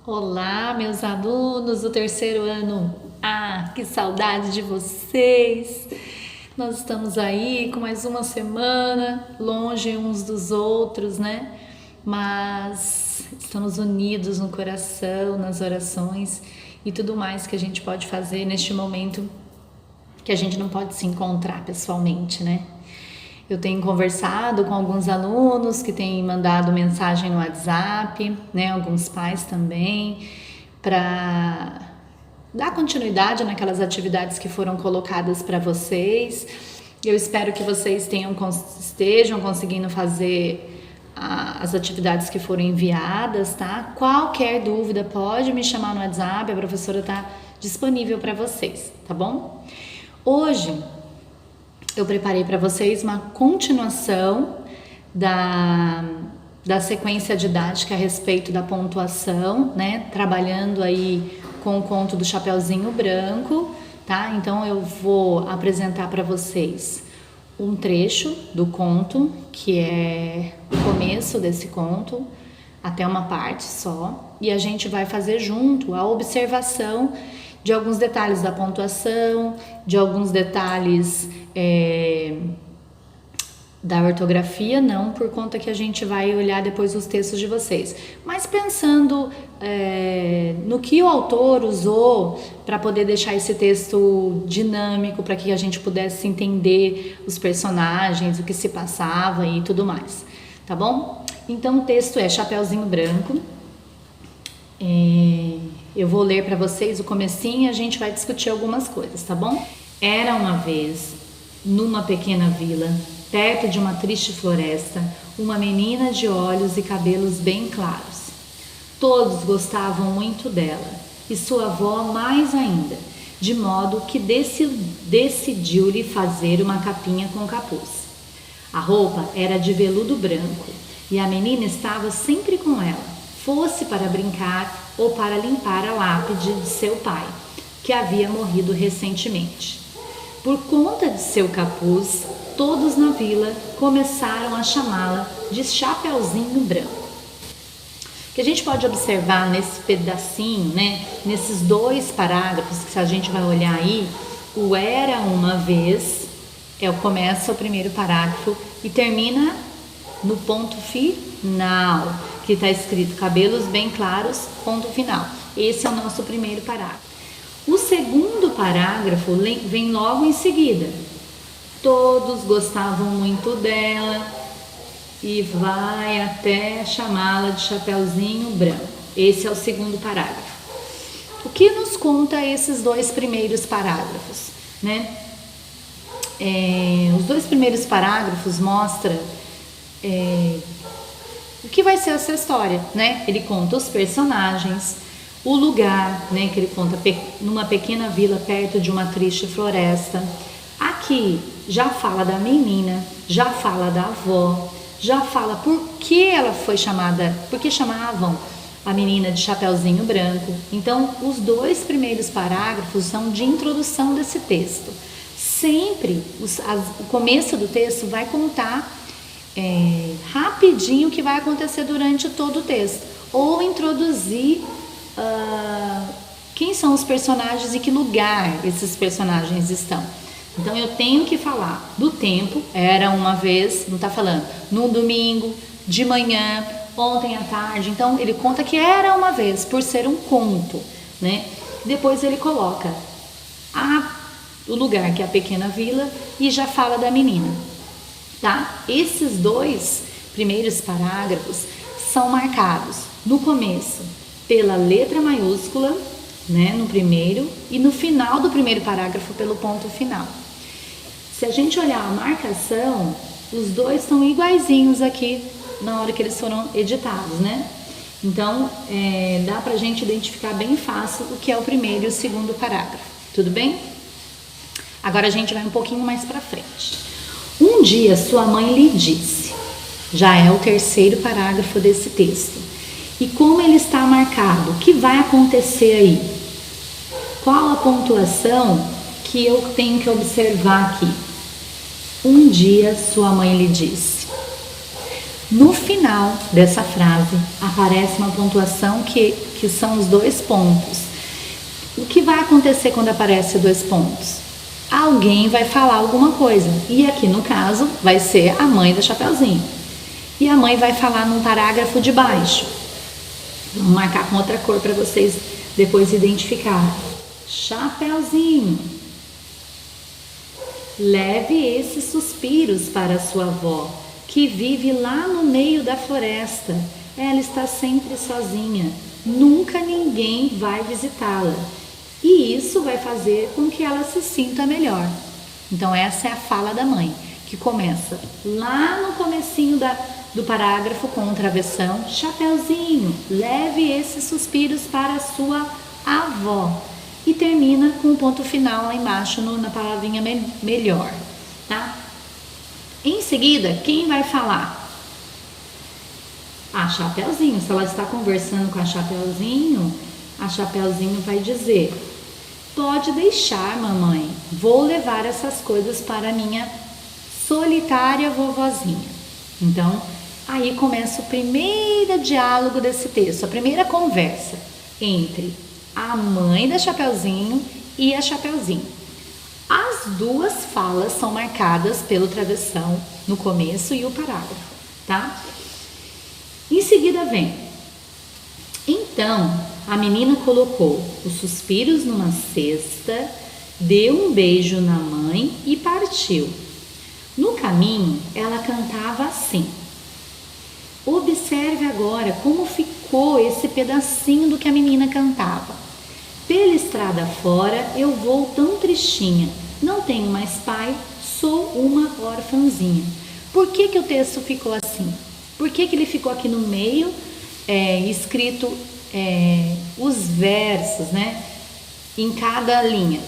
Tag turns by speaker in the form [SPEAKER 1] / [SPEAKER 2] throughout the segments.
[SPEAKER 1] Olá, meus alunos do terceiro ano. Que saudade de vocês! Nós estamos aí com mais uma semana, longe uns dos outros, né? Mas estamos unidos no coração, nas orações e tudo mais que a gente pode fazer neste momento que a gente não pode se encontrar pessoalmente, né? Eu tenho conversado com alguns alunos que têm mandado mensagem no WhatsApp, né? Alguns pais também, para dar continuidade naquelas atividades que foram colocadas para vocês. Eu espero que vocês estejam conseguindo fazer as atividades que foram enviadas, tá? Qualquer dúvida pode me chamar no WhatsApp, a professora está disponível para vocês, tá bom? Hoje eu preparei para vocês uma continuação da sequência didática a respeito da pontuação, né? Trabalhando aí com o conto do Chapeuzinho Branco, tá? Então eu vou apresentar para vocês um trecho do conto, que é o começo desse conto, até uma parte só, e a gente vai fazer junto a observação de alguns detalhes da pontuação, de alguns detalhes da ortografia, não por conta que a gente vai olhar depois os textos de vocês, mas pensando no que o autor usou para poder deixar esse texto dinâmico, para que a gente pudesse entender os personagens, o que se passava e tudo mais, tá bom? Então o texto é Chapeuzinho Branco. Eu vou ler para vocês o comecinho e a gente vai discutir algumas coisas, tá bom? Era uma vez, numa pequena vila, perto de uma triste floresta, uma menina de olhos e cabelos bem claros. Todos gostavam muito dela, e sua avó mais ainda, de modo que decidiu-lhe fazer uma capinha com capuz. A roupa era de veludo branco, e a menina estava sempre com ela, fosse para brincar ou para limpar a lápide de seu pai, que havia morrido recentemente. Por conta de seu capuz, todos na vila começaram a chamá-la de Chapeuzinho Branco. O que a gente pode observar nesse pedacinho, né, nesses dois parágrafos, que se a gente vai olhar aí, o era uma vez, começa o primeiro parágrafo e termina no ponto final, que está escrito cabelos bem claros, ponto final. Esse é o nosso primeiro parágrafo. O segundo parágrafo vem logo em seguida. Todos gostavam muito dela e vai até chamá-la de Chapeuzinho Branco. Esse é o segundo parágrafo. O que nos conta esses dois primeiros parágrafos, né? Os dois primeiros parágrafos mostram o que vai ser essa história, né? Ele conta os personagens, o lugar, né? Que ele conta numa pequena vila perto de uma triste floresta. Aqui já fala da menina, já fala da avó, já fala por que ela foi chamada, por que chamavam a menina de Chapeuzinho Branco. Então, os dois primeiros parágrafos são de introdução desse texto. Sempre o começo do texto vai contar rapidinho o que vai acontecer durante todo o texto, ou introduzir quem são os personagens e que lugar esses personagens estão. Então eu tenho que falar do tempo, era uma vez, não está falando no domingo, de manhã, ontem à tarde. Então ele conta que era uma vez, por ser um conto, né? Depois ele coloca o lugar, que é a pequena vila, e já fala da menina. Tá? Esses dois primeiros parágrafos são marcados no começo pela letra maiúscula, né, no primeiro, e no final do primeiro parágrafo pelo ponto final. Se a gente olhar a marcação, os dois estão iguaizinhos aqui na hora que eles foram editados, né? Então dá pra gente identificar bem fácil o que é o primeiro e o segundo parágrafo, tudo bem? Agora a gente vai um pouquinho mais pra frente. Um dia sua mãe lhe disse, já é o terceiro parágrafo desse texto. E como ele está marcado, o que vai acontecer aí? Qual a pontuação que eu tenho que observar aqui? Um dia sua mãe lhe disse. No final dessa frase aparece uma pontuação que são os 2 pontos. O que vai acontecer quando aparece 2 pontos? Alguém vai falar alguma coisa, e aqui no caso vai ser a mãe da Chapeuzinho. E a mãe vai falar no parágrafo de baixo. Vamos marcar com outra cor para vocês depois identificarem. Chapeuzinho, leve esses suspiros para sua avó, que vive lá no meio da floresta. Ela está sempre sozinha, nunca ninguém vai visitá-la. E isso vai fazer com que ela se sinta melhor. Então essa é a fala da mãe, que começa lá no comecinho do parágrafo com o travessão. Chapeuzinho, leve esses suspiros para a sua avó. E termina com o ponto final lá embaixo na palavrinha melhor, tá? Em seguida, quem vai falar? A Chapeuzinho. Se ela está conversando com a Chapeuzinho vai dizer: pode deixar, mamãe, vou levar essas coisas para minha solitária vovozinha. Então, aí começa o primeiro diálogo desse texto, a primeira conversa entre a mãe da Chapeuzinho e a Chapeuzinho. As 2 falas são marcadas pelo travessão no começo e o parágrafo, tá? Em seguida vem: então a menina colocou os suspiros numa cesta, deu um beijo na mãe e partiu. No caminho, ela cantava assim. Observe agora como ficou esse pedacinho do que a menina cantava. Pela estrada fora eu vou tão tristinha, não tenho mais pai, sou uma orfanzinha. Por que o texto ficou assim? Por que ele ficou aqui no meio, escrito os versos, né? Em cada linha.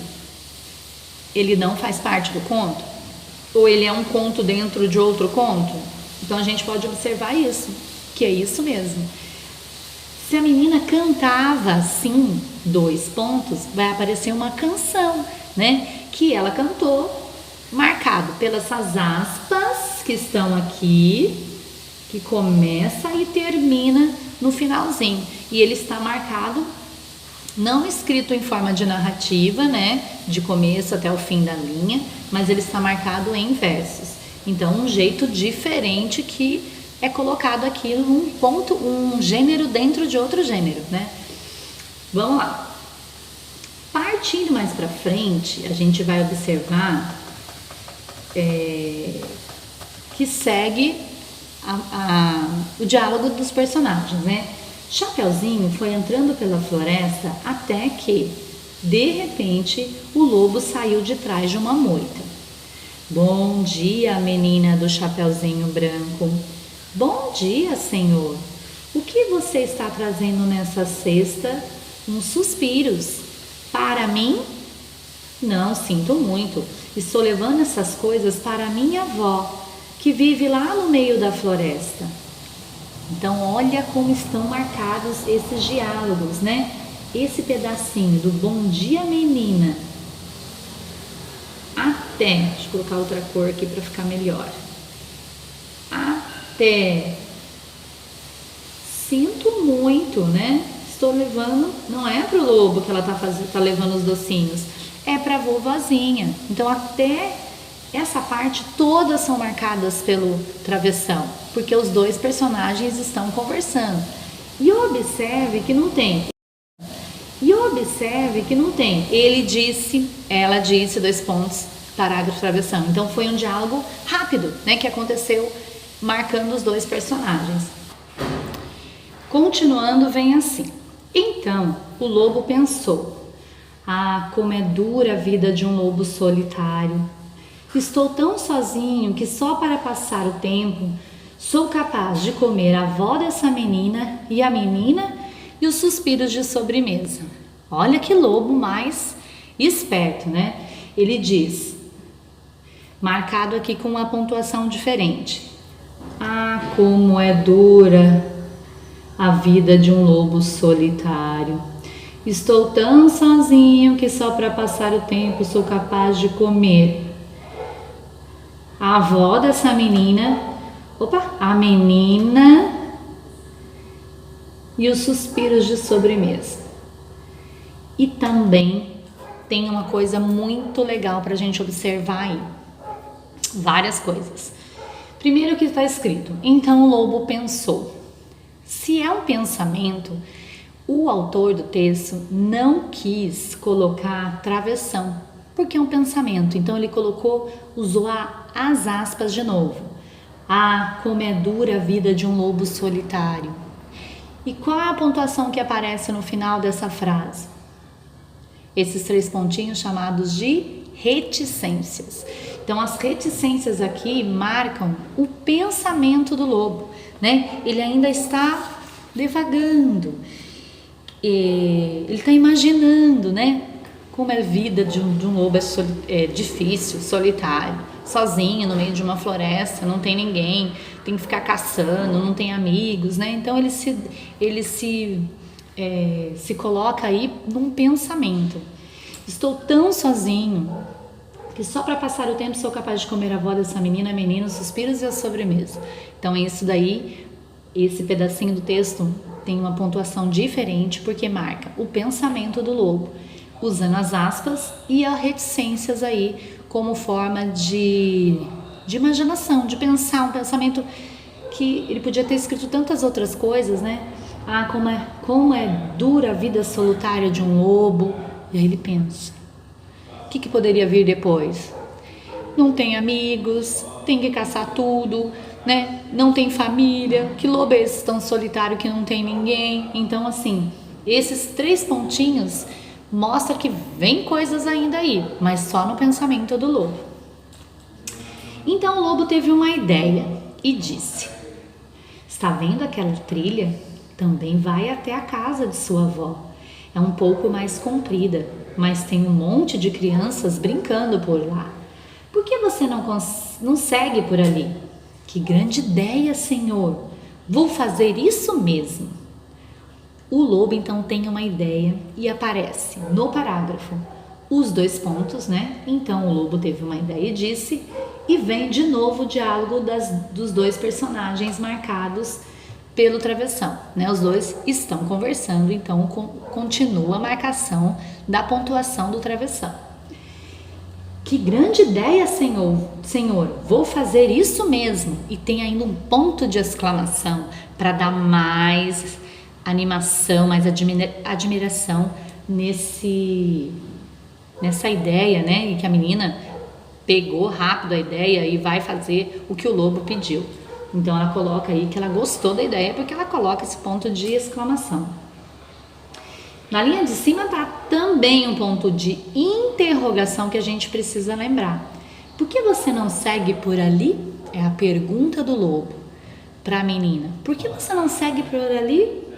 [SPEAKER 1] Ele não faz parte do conto? Ou ele é um conto dentro de outro conto? Então a gente pode observar isso, que é isso mesmo. Se a menina cantava assim, 2 pontos, vai aparecer uma canção, né? Que ela cantou, marcado pelas aspas que estão aqui, que começa e termina no finalzinho. E ele está marcado, não escrito em forma de narrativa, né? De começo até o fim da linha, mas ele está marcado em versos. Então, um jeito diferente que é colocado aqui num ponto, um gênero dentro de outro gênero, né? Vamos lá. Partindo mais para frente, a gente vai observar que segue o diálogo dos personagens, né? Chapeuzinho foi entrando pela floresta até que, de repente, o lobo saiu de trás de uma moita. Bom dia, menina do Chapeuzinho Branco. Bom dia, senhor. O que você está trazendo nessa cesta? Uns suspiros. Para mim? Não, sinto muito. Estou levando essas coisas para minha avó, que vive lá no meio da floresta. Então, olha como estão marcados esses diálogos, né? Esse pedacinho do bom dia, menina, até, deixa eu colocar outra cor aqui para ficar melhor. Até, sinto muito, né? Estou levando, não é para o lobo que ela tá levando os docinhos, é para a vovozinha. Então, até essa parte todas são marcadas pelo travessão, porque os 2 personagens estão conversando. E observe que não tem. Ele disse, ela disse, 2 pontos, parágrafo, travessão. Então foi um diálogo rápido, né, que aconteceu marcando os 2 personagens. Continuando, vem assim. Então o lobo pensou: ah, como é dura a vida de um lobo solitário. Estou tão sozinho que só para passar o tempo sou capaz de comer a avó dessa menina e a menina e os suspiros de sobremesa. Olha que lobo mais esperto, né? Ele diz, marcado aqui com uma pontuação diferente: ah, como é dura a vida de um lobo solitário. Estou tão sozinho que só para passar o tempo sou capaz de comer a avó dessa menina A menina e os suspiros de sobremesa. E também tem uma coisa muito legal para a gente observar aí. Várias coisas. Primeiro que está escrito, então o lobo pensou. Se é um pensamento, o autor do texto não quis colocar travessão, porque é um pensamento. Então ele usou as aspas de novo. Ah, como é dura a vida de um lobo solitário. E qual é a pontuação que aparece no final dessa frase? Esses 3 pontinhos chamados de reticências. Então as reticências aqui marcam o pensamento do lobo, né? Ele ainda está devagando, ele está imaginando, né? Como é a vida de um lobo é difícil, solitário, sozinho no meio de uma floresta, não tem ninguém, tem que ficar caçando, não tem amigos, né? Então ele se coloca aí num pensamento. Estou tão sozinho que só para passar o tempo sou capaz de comer a avó dessa menina, os suspiros e a sobremesa. Então isso daí, esse pedacinho do texto tem uma pontuação diferente porque marca o pensamento do lobo, usando as aspas e as reticências aí como forma de imaginação, de pensar, um pensamento que ele podia ter escrito tantas outras coisas, né? Ah, como é dura a vida solitária de um lobo. E aí ele pensa, o que poderia vir depois? Não tem amigos, tem que caçar tudo, né? Não tem família, que lobo é esse tão solitário que não tem ninguém? Então assim, esses 3 pontinhos mostram que vem coisas ainda aí, mas só no pensamento do lobo. Então o lobo teve uma ideia e disse, está vendo aquela trilha? Também vai até a casa de sua avó. É um pouco mais comprida, mas tem um monte de crianças brincando por lá. Por que você não segue por ali? Que grande ideia, senhor! Vou fazer isso mesmo. O lobo então tem uma ideia e aparece no parágrafo os 2 pontos, né? Então o lobo teve uma ideia e disse, e vem de novo o diálogo dos 2 personagens marcados pelo travessão, né? Os 2 estão conversando, então continua a marcação da pontuação do travessão. Que grande ideia, senhor, vou fazer isso mesmo. E tem ainda um ponto de exclamação para dar mais animação, mais admiração nessa ideia, né? E que a menina pegou rápido a ideia e vai fazer o que o lobo pediu. Então ela coloca aí que ela gostou da ideia porque ela coloca esse ponto de exclamação. Na linha de cima tá também um ponto de interrogação que a gente precisa lembrar. Por que você não segue por ali? É a pergunta do lobo para a menina. Por que você não segue por ali?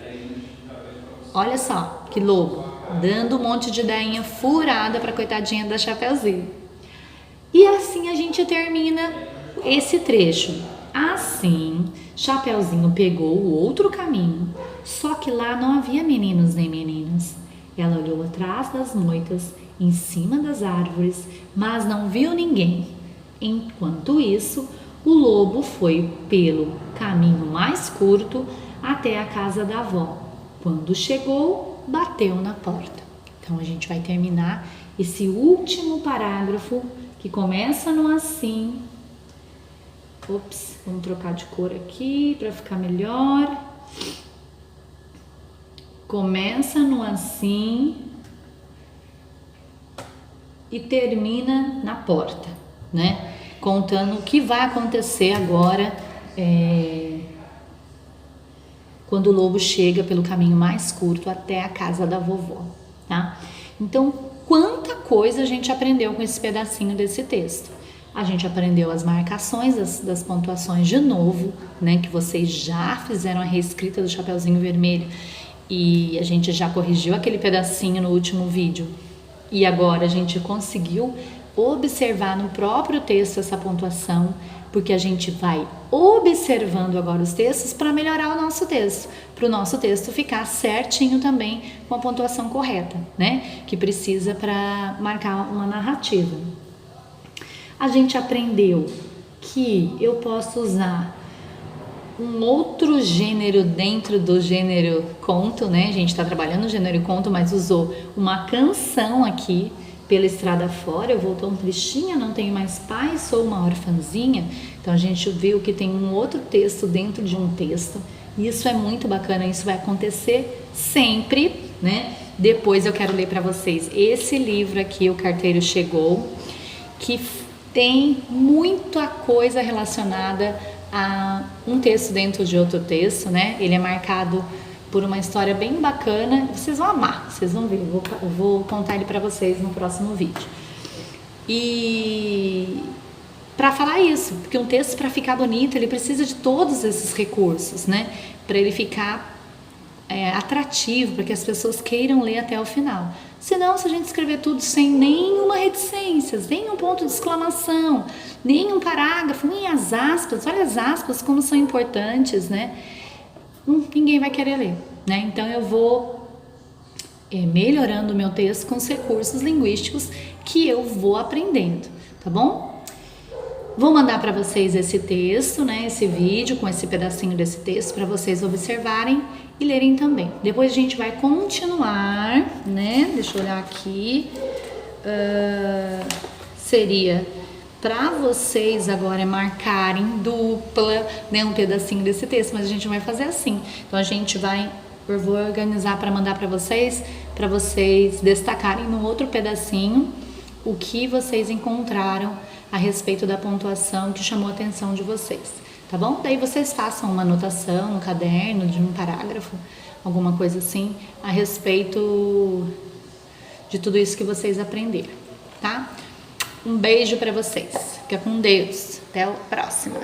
[SPEAKER 1] Olha só que lobo, dando um monte de ideinha furada para coitadinha da Chapeuzinho. E assim a gente termina esse trecho. Assim, Chapeuzinho pegou o outro caminho, só que lá não havia meninos nem meninas. Ela olhou atrás das moitas, em cima das árvores, mas não viu ninguém. Enquanto isso, o lobo foi pelo caminho mais curto até a casa da avó. Quando chegou, bateu na porta. Então a gente vai terminar esse último parágrafo que começa no assim. Vamos trocar de cor aqui para ficar melhor. Começa no assim e termina na porta, né? Contando o que vai acontecer agora quando o lobo chega pelo caminho mais curto até a casa da vovó, tá? Então, quanta coisa a gente aprendeu com esse pedacinho desse texto. A gente aprendeu as marcações das pontuações de novo, né? Que vocês já fizeram a reescrita do Chapeuzinho Vermelho e a gente já corrigiu aquele pedacinho no último vídeo. E agora a gente conseguiu observar no próprio texto essa pontuação, porque a gente vai observando agora os textos para melhorar o nosso texto, para o nosso texto ficar certinho também com a pontuação correta, né? Que precisa para marcar uma narrativa. A gente aprendeu que eu posso usar um outro gênero dentro do gênero conto, né? A gente está trabalhando no gênero conto, mas usou uma canção aqui, Pela Estrada Fora. Eu vou tão tristinha, não tenho mais pai, sou uma orfanzinha. Então a gente viu que tem um outro texto dentro de um texto. Isso é muito bacana, isso vai acontecer sempre, né? Depois eu quero ler para vocês esse livro aqui, O Carteiro Chegou, que tem muita coisa relacionada a um texto dentro de outro texto, né? Ele é marcado por uma história bem bacana. Vocês vão amar, vocês vão ver. Eu vou contar ele para vocês no próximo vídeo. E para falar isso, porque um texto, para ficar bonito, ele precisa de todos esses recursos, né? Para ele ficar atrativo, para que as pessoas queiram ler até o final. Senão, se a gente escrever tudo sem nenhuma reticência, nenhum ponto de exclamação, nenhum parágrafo, nem as aspas, olha as aspas como são importantes, né? Ninguém vai querer ler, né? Então eu vou melhorando o meu texto com os recursos linguísticos que eu vou aprendendo, tá bom? Vou mandar para vocês esse texto, né? Esse vídeo com esse pedacinho desse texto para vocês observarem e lerem também. Depois a gente vai continuar, né? Deixa eu olhar aqui. Seria para vocês agora marcarem dupla, né? Um pedacinho desse texto, mas a gente vai fazer assim. Então eu vou organizar para mandar para vocês destacarem no outro pedacinho o que vocês encontraram a respeito da pontuação que chamou a atenção de vocês, tá bom? Daí vocês façam uma anotação no caderno de um parágrafo, alguma coisa assim, a respeito de tudo isso que vocês aprenderam, tá? Um beijo para vocês, fica com Deus, até a próxima!